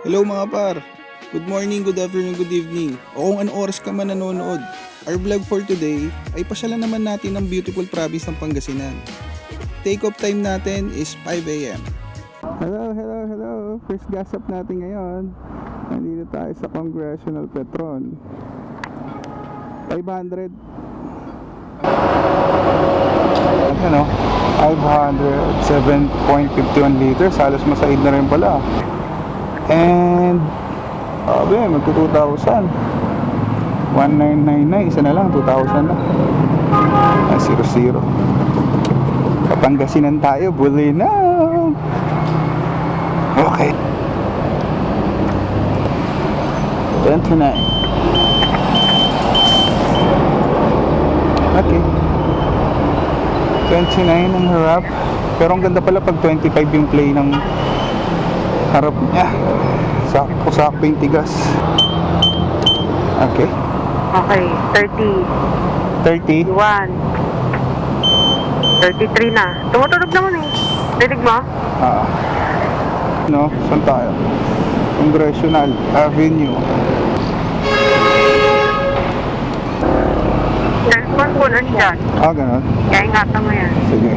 Hello mga par! Good morning, good afternoon, good evening. O kung ano oras ka man nanonood. Our vlog for today ay pasyalan naman natin ang beautiful province ng Pangasinan. Take off time natin is 5 AM. Hello. First gas up natin ngayon. Nandito tayo sa Congressional Petron. 500. Ano? 500, 7.51 liters. Halos masaid na rin pala. And magto 2,000. 1999, isa na lang, 2,000 na. 0-0. Kapangasinan tayo, buli na. Okay. 29. Okay. 29 ang harap. Pero ang ganda pala pag 25 yung play ng harap niya. Sakto yung tigas. Okay. Okay, 30. 30. 1. 33 na. Tumutunog naman eh. Dinig mo? No, saan tayo? Congressional Avenue. Cellphone ko nandyan. Ganon. Kaya ingatan mo yan. Sige.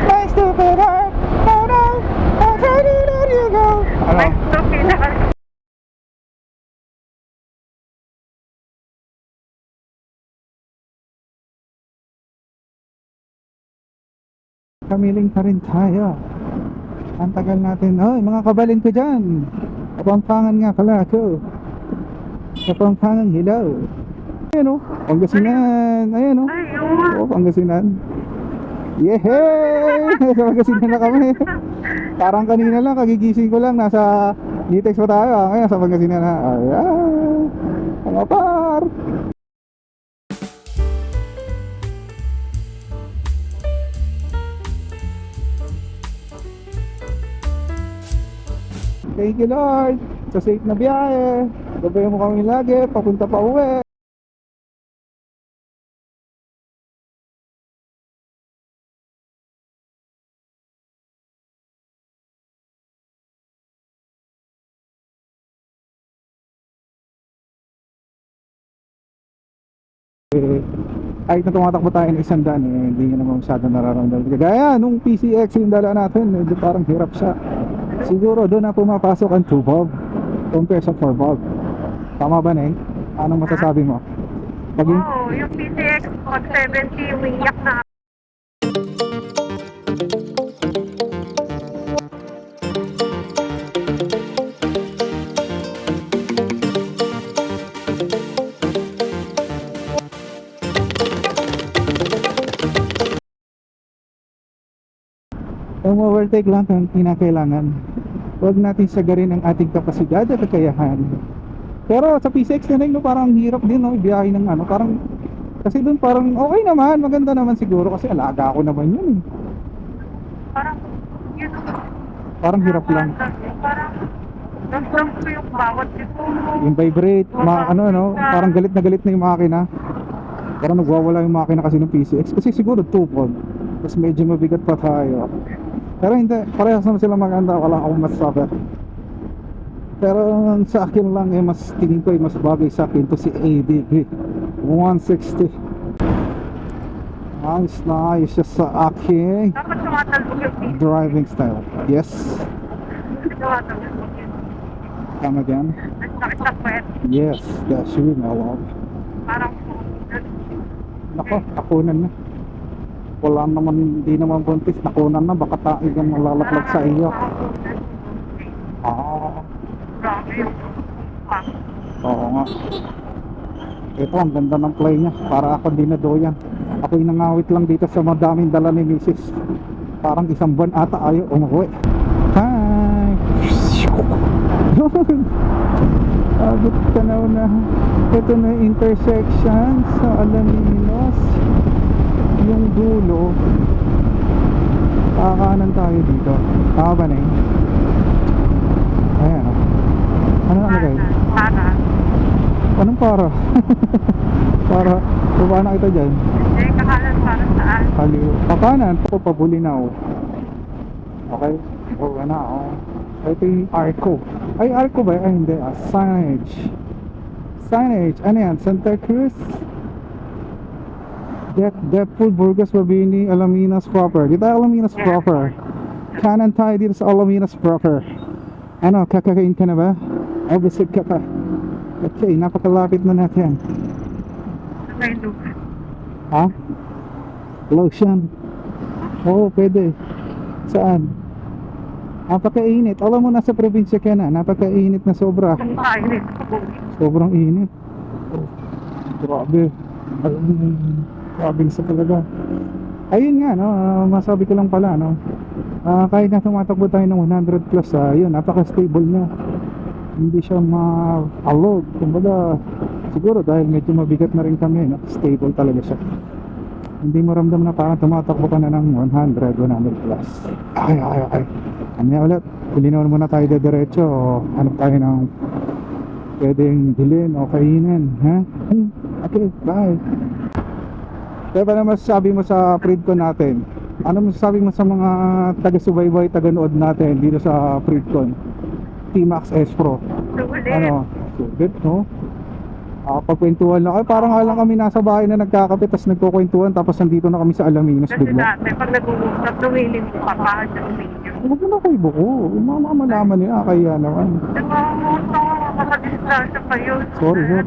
My stupid heart. Oh no, I'm trying to let you go. My stupid heart. Kamiling pa rin tayo. Ang tagal natin. Oy, mga kabalin ko dyan. Kapampangan nga pala ako. Kapampangan, hello. Ayan o, Pangasinan. Ayan o. Ay, yung Pangasinan. Yehey! Sa Pangasinan na kami. Parang kanina lang, kagigising ko lang. Nasa Nitex pa tayo. Ngayon sa Pangasinan na. Ayan. Mga par. Thank you Lord sa safe na biyahe. Gabayan mo kami lagi papunta pa uwi. Kahit na tumatakbo tayo ng isang daan hindi nyo naman masyado nararamdaman. Kagaya nung PCX yung dala natin, medyo parang hirap siya. Siguro doon na pumapasok ang 2 bulb compare sa 4 bulb. Tama ba, Neng? Anong masasabi mo? yung PCX 170, umiyak na. Ang overtake lang ang kinakailangan. Huwag natin sagarin ang ating kapasidad at kakayahan. Pero sa PCX na rin, no, parang hirap din, no, ibiyahe ng ano, parang kasi doon parang okay naman, maganda naman siguro kasi alaga ako naman yun eh. Parang, yun. Parang hirap lang. Parang, ramdam ko yung bawat dito. Yung vibrate, parang galit na yung makina. Parang nagwawala yung makina kasi ng PCX. Kasi siguro 2 pod. Tapos medyo mabigat pa tayo. Pero hindi, parehas naman sila maganda. Wala akong masasabi. Pero sa akin lang mas tingin ko mas bagay sa akin to si ADB 160. Nice siya sa aking Dapat tumatalbog yung PCX. driving style. Yes. Tumatalbog yun. Come again. Ang sakit sa puwet. Yes, that's you, my love. Parang, Nako, nakunan na. Wala naman, hindi naman buntis. Nakunan na, baka taigan malalaklag sa iyo. grabe yung Oo nga. Ito, ang ganda ng play niya. Para ako di na doyan. Ako'y nangawit lang dito sa madaming dala ni Mrs. Parang isang buwan ata ayaw umuwi. Hi! Abot ka na una. Ito na yung intersection sa Alaminos. Yung dulo. Kakanan tayo dito. Tama ba na yun? Ayan o. Ano nakalagay? para. Anong para? Para Baba na kita dyan. Eh, kakalan para saan? Kaliw. Pakanan. Pabuli na oh. Okay. Baba na oh. Ito yung Arco. Ay, Arco ba? Ay, hindi. Signage. Signage. Ano yan? Santa Cruz? Deadpool, Burgos, Mabini, Alaminos proper. Dito tayo Alaminos proper. Kanan tayo dito sa Alaminos proper. Ano, kakakain ka na ba? O, busog ka pa. Okay, napakalapit na natin. May lupa. Ha? Lotion. Oo, pwede. Saan? Napakainit. Alam mo, nasa probinsya ka na. Napakainit na sobra. Kung kainit ko. Sobrang init. Oh, grabe. Grabe sa talaga. Ayun nga, no? Masabi ko lang pala, no? Kahit na tumatakbo tayo ng 100 plus, yun, napaka-stable niya. Hindi siya ma-alog. Kumbaga, siguro dahil medyo mabigat na rin kami, no? Stable talaga siya. Hindi mo ramdam na parang tumatakbo ka na ng 100 plus. Okay. Ano ulit? Pilinawan muna tayo diretso o hanap tayo ng pwedeng bilhin o kainin, ha? Okay, bye. Kaya pa naman masasabi mo sa Pridcon natin? Ano masasabi mo sa mga taga-subaybay, taga-nood natin dito sa Pridcon? T-Max S Pro. Sulit. Ano? Sulit, no? Pagkwentuhan lang. Ay, parang nga lang kami nasa bahay na nagkakape tapos nagkukwentuhan tapos nandito na kami sa Alaminos Kasi bigla. dati, pag nag-uusap, tumilin mo ka pa sa video. Huwag mo na kayo buko. Yung mga malaman nila, kaya naman. Diba, makadistansya kayo. Sorry, sir.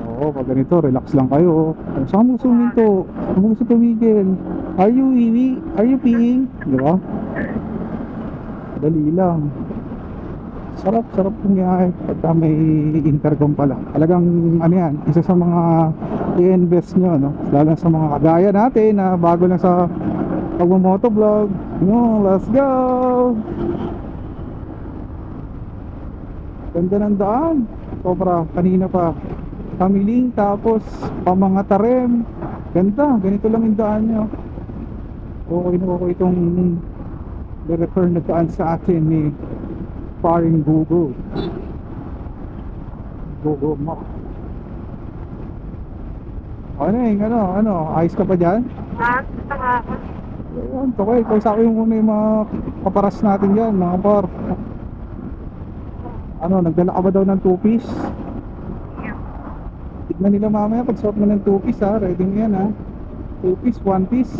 Oo, pag ganito, relax lang kayo. Saan mo suminto? Saan mo gusto tumigil? Are you iwi? Are you peeing? Di ba? Dali lang. Sarap nangyari pagka may intercom pala. Talagang ano yan, isa sa mga i-invest nyo, no? Lalo sa mga kagaya natin na bago lang sa pagmamotovlog. No, let's go! Ganda ng daan. Sobra, kanina pa Kamiling, tapos Pamangatarem. Ganda, ganito lang yung daan nyo. Okay na ako itong refer na daan sa atin ni paring Google Map. Ano, ayos ka pa dyan? Gusto nga ako. Ayun, okay, kausapin mo muna yung mga kaparas natin dyan, mga par. Ano, nagdala ka ba daw ng 2-piece? Tignan nila mamaya pag suot mo ng 2-piece ha, ready mo yan ha. 2-piece, 1-piece.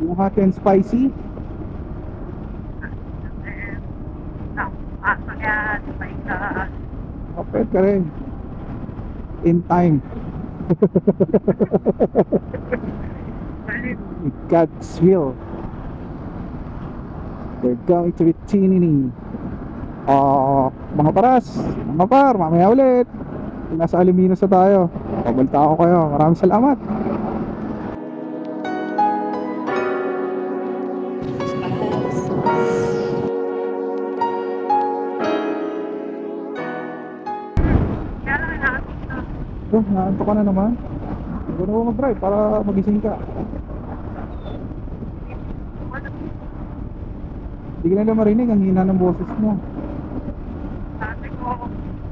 Yung hot and spicy. Asa yan, may ka. Kapit ka rin. In time. With God's will. We're going to be tuning. Mga paras, mga par, mamaya ulit. Nasa Alaminos na tayo. Pabalta ako kayo. Maraming salamat. Naantok ka na naman. Huwag na mag-drive para magising ka. Hindi ka nila marinig, ang hina ng boses mo. Sabi ko,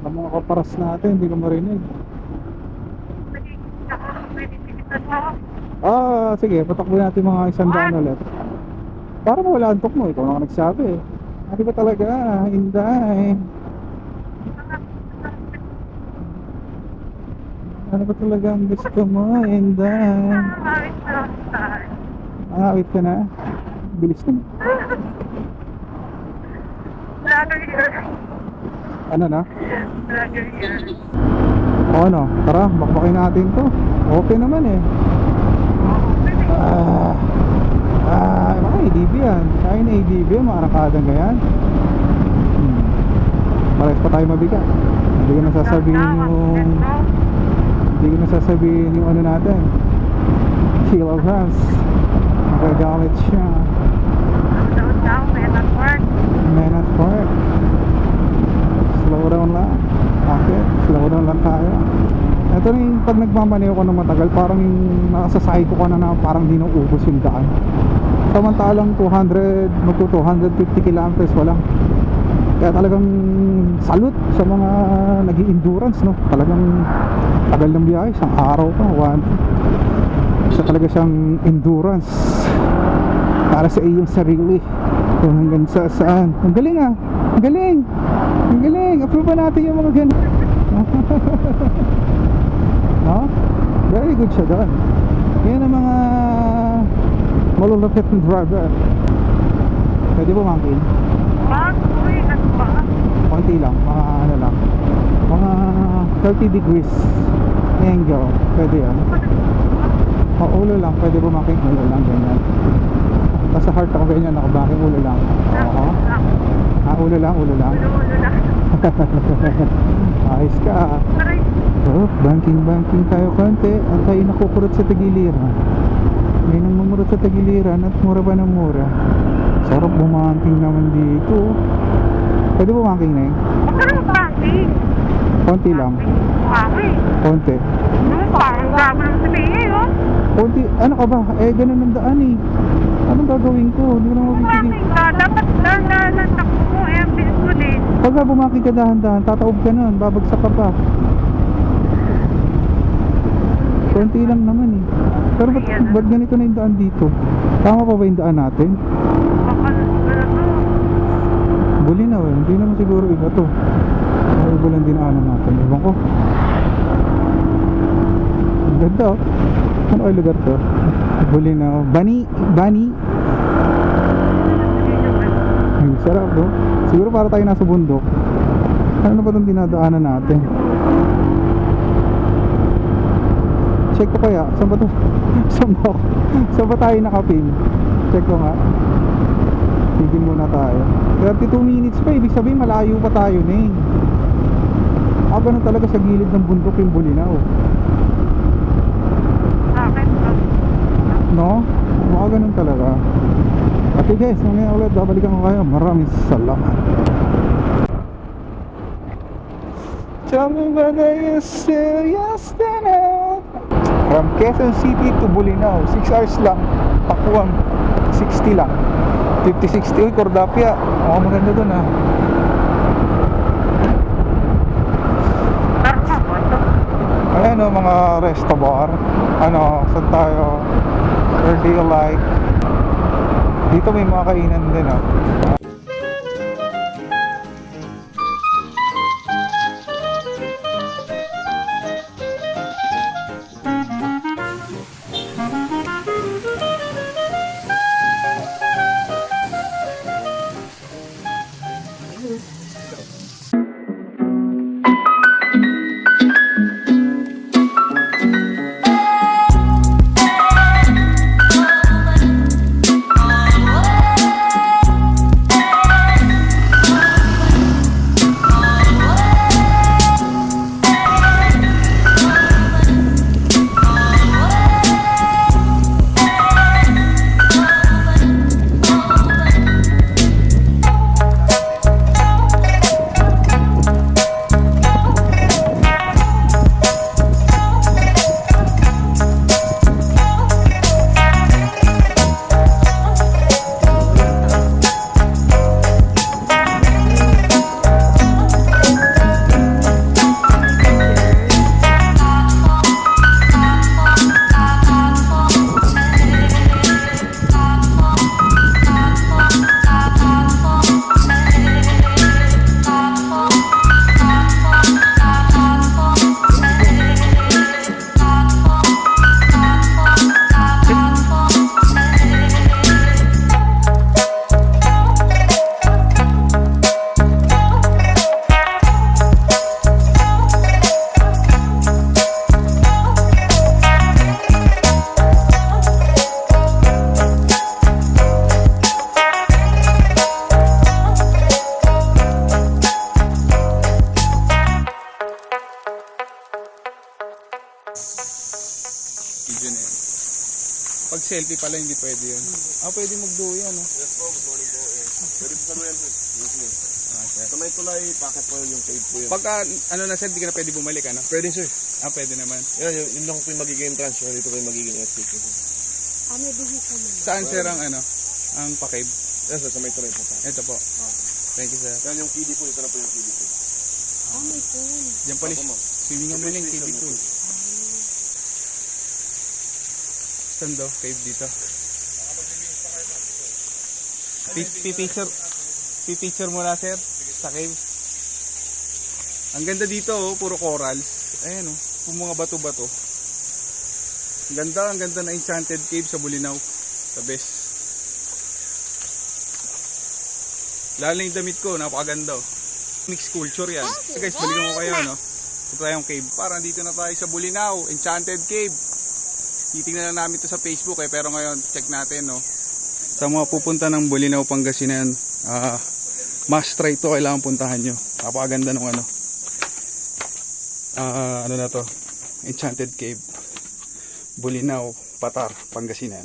Ang mga kaparas natin, hindi ka marinig. Sige, patakbo natin mga 100 ulit. Para mawala antok mo, ikaw naman nagsabi. Hindi ba talaga, Inday? Ano ba talaga ang gusto mo, Inday? Awit ka na? Bilis naman. Vlogger here. Ano na? Vlogger here. O ano, tara, bakbakin natin to. Okay naman eh. Mga ADB yan. Kaya na ADB, mga arakadang ganyan. Pares pa tayo mabigat. Hindi ko nasasabihin yung ano natin, kilograms. Magagalit siya. Men at work. Slow down lang. Okay, slow down lang tayo. Ito na yung pag nagmamaneho ko ng matagal, parang yung nakasasakay ko ka na parang di nauubos yung daan. Samantalang 250 kilometers walang. Kaya talagang salute sa mga nag-i-endurance, no? Talagang tagal ng biyahe, isang araw pa, isa talaga siyang endurance para sa iyong sarili kung hanggang saan. Ang galing ah, ang galing, ang galing. Approve ba natin yung mga ganun? No? Very good siya doon. Yan ang mga malulupit na driver. Pwede po mangkin? Uy, ano ba? Konti lang, mga ano lang, mga 30 degrees angle. Pwede yan. O ulo lang, pwede bumaking ulo lang, ganyan. Tapos sa heart ako ganyan, nakabaking ulo lang. Oo. Ulo lang, ulo lang. Ulo lang. Ayos ka. Aray. Oh, banking tayo konti. At tayo nakukurot sa tagiliran. May nang mamurot sa tagiliran at mura pa ng mura. Sarap bumanking naman dito. Pwede bumanking na eh. Huwag ka nang plastic. Konti lang. Mami. Konti. Yung parang gagawin ng sabihin, oh. Konti, ano ka ba? Eh, ganun ang daan eh. Anong gagawin ko? Hindi ko na mapipigil. Mami ka, dapat takbo mo, eh, ang bilis mo din. Pagka bumaking ka dahan-dahan, tataob ka nun, babagsak ka pa. Konti lang naman eh. Pero ba't ganito na yung daan dito? Tama pa ba yung daan natin? Baka na to. Bulinaw eh, hindi naman siguro iba to. Ano iba lang dinaanan natin, ewan ko. Ang ganda oh. Ano ay lugar to? Bulinaw, Bani. Ang sarap no? Siguro para tayo nasa bundok. Ano ba itong dinadaanan natin? Check ko kaya, saan ba to? Saan ba tayo nakapin? Check ko nga. Tigil muna tayo. 32 minutes pa, ibig sabihin malayo pa tayo na eh. Ganun talaga sa gilid ng bundok yung Bulinaw. Bakit? No? Ganun talaga. Okay guys, mamaya ulit babalikan ko kayo. Maraming salamat. Tell me whether you're serious tonight. From Quezon City to Bulinaw, 6 hours lang. Pakuwang 60 lang. 50-60. Uy, Cordapia. Maganda dun ah. Ayan o, mga resto bar. Ano, saan tayo? Where do you like? Dito may mga kainan din ah. Video na yan. Pag selfie pala hindi pwede yun. Pwede mag-do yan. Yes po, good morning po. Pwede po kami yan, sir. Yes, ma'am. Sir. Sa may tulay, packet po yung paid po yun. Pagka ano na sir, di ka na pwede bumalik ano? Pwede, sir. Pwede naman. Yan, yun lang po yung magiging transfer. Dito po yung magiging exit. Saan sir ang ano? Ang pakib? Yan, sir, sa may tulay po. Ito po. Thank you sir. Yan yung KD po, ito na po yung KD po. Diyan pala. Opo, ma'am. Swimming mo lang, kiddie pool. Saan daw? Cave dito. Pipicture muna sir sa cave. Ang ganda dito oh, puro corals. Ayan oh, puro mga bato-bato. Ang ganda na enchanted cave sa Bulinaw. The best. Lalo na yung damit ko, napakaganda oh. Mixed culture yan. So guys, balikan ko kayo no. Ito tayong cave. Parang dito na tayo sa Bulinaw, enchanted cave. Titingnan na namin ito sa Facebook eh, pero ngayon check natin no. Sa mga pupunta ng Bulinaw, Pangasinan, must try ito, kailangan puntahan nyo. Napakaganda ng ano. Ano na to? Enchanted Cave. Bulinaw, Patar, Pangasinan.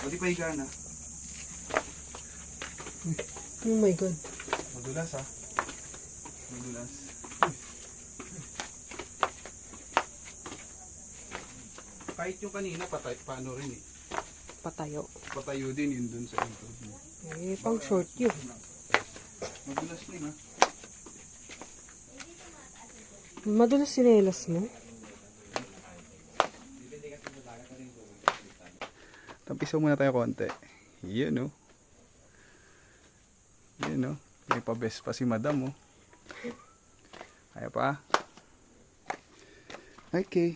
Pwede pa higa na. Oh my God. Madulas ha. Madulas. Kahit yung kanina, patay, paano rin eh. Patayo. Patayo din yun dun sa intro. Eh, pang short yun. Madulas din ha. Madulas sinelas mo. Tampisaw muna tayo konti. Yun oh. Yun oh. May pa-best pa si madam oh. Kaya pa. Okay.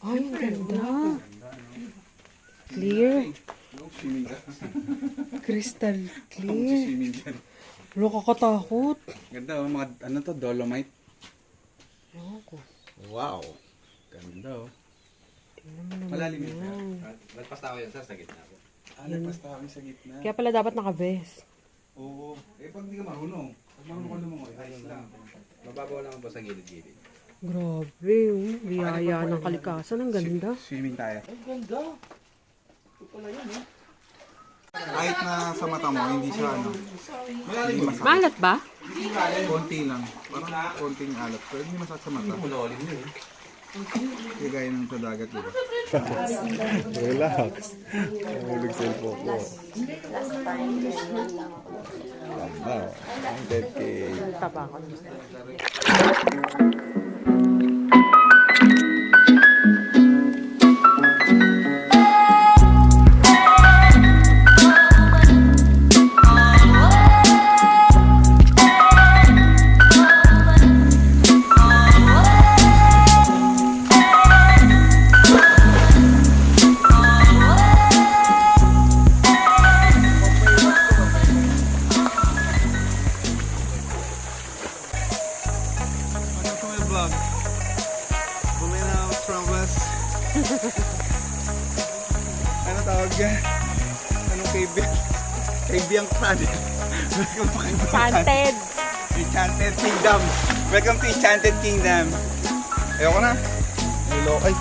Ay, ang ganda. Clear. Swimming ka. Crystal clear. Swimming dyan. Wala kakatakot. Ganda oh. Mga ano to, dolomite. Ako. Wow. Ganda oh. Tingnan mo naman Malalim yun. yan. Nagpasta ko yan sir, sa gitna po. Nagpasta kami sa gitna. Kaya pala dapat naka-vest. Oo. Eh pag di ka marunong. Pag marunong ka lumangoy, ayos lang. Mababaw naman po sa gilid-gilid. Grabe, oh. Biyaya ng kalikasan. Ang ganda. Swimming tayo. Ang ganda. Ito pala yan eh. Kahit na sa mata mo, hindi siya ano. Hindi masakit. Malat ba? Konti lang. Parang konting alat. Pero hindi masakit sa mata. Kaya gaya ng sa dagat, di ba? Relax. Mahulog cellphone ko. Wow. Ang dead cave. Taba ko. Vlog. Bulinaw Travels. Ano tawag yan? Anong cave yan? Cave yung planet. Welcome to Enchanted. Enchanted Kingdom. Welcome to Enchanted Kingdom. Ayoko na. Ay.